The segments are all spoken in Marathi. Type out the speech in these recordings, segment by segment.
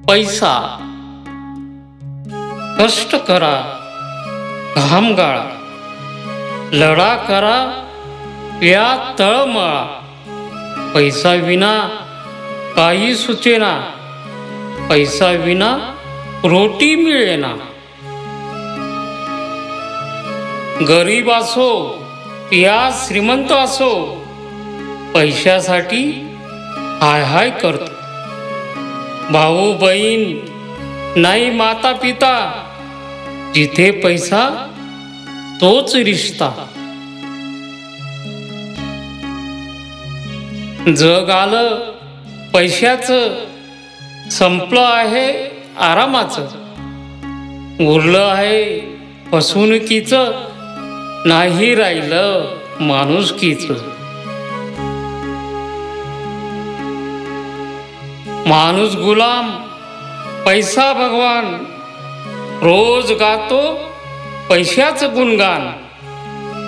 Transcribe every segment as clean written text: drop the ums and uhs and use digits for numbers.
पैसा कष्ट करा, घाम गाळा, लढा करा, या तळमळा. पैसा विना काही सुचेना, पैसा विना रोटी मिळेना. गरीब असो या श्रीमंत असो, पैशासाठी हाय हाय करतो. भाऊ बहीण नाही माता पिता, जिथे पैसा तोच रिश्ता. जग आलं पैशाचं, संपलं आहे आरामाचं. उरलं आहे फसवणुकीचं, नाही राहिलं माणुसकीचं. माणूस गुलाम, पैसा भगवान, रोज गातो पैशाचं गुणगान.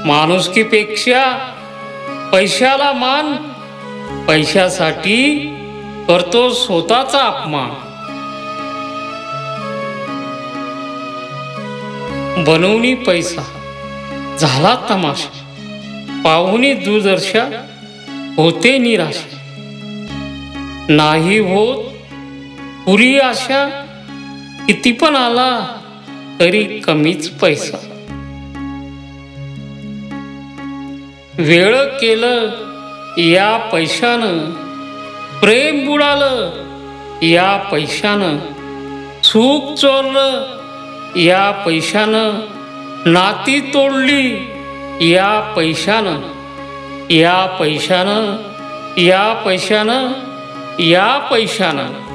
माणुसकीपेक्षा पैशाला मान, पैशासाठी करतो स्वतःचा अपमान. बनवणी पैसा झाला तमाशा, पाहुणी दूरदर्शा होते निराशा. नाही होत पुरी आशा, किती पण आला तरी कमीच पैसा. वेळ केलं या पैशानं, प्रेम बुडालं या पैशानं, सुख चोरलं या पैशानं, नाती तोडली या पैशानं. या पैशानं, या पैशानं, या पैशानं.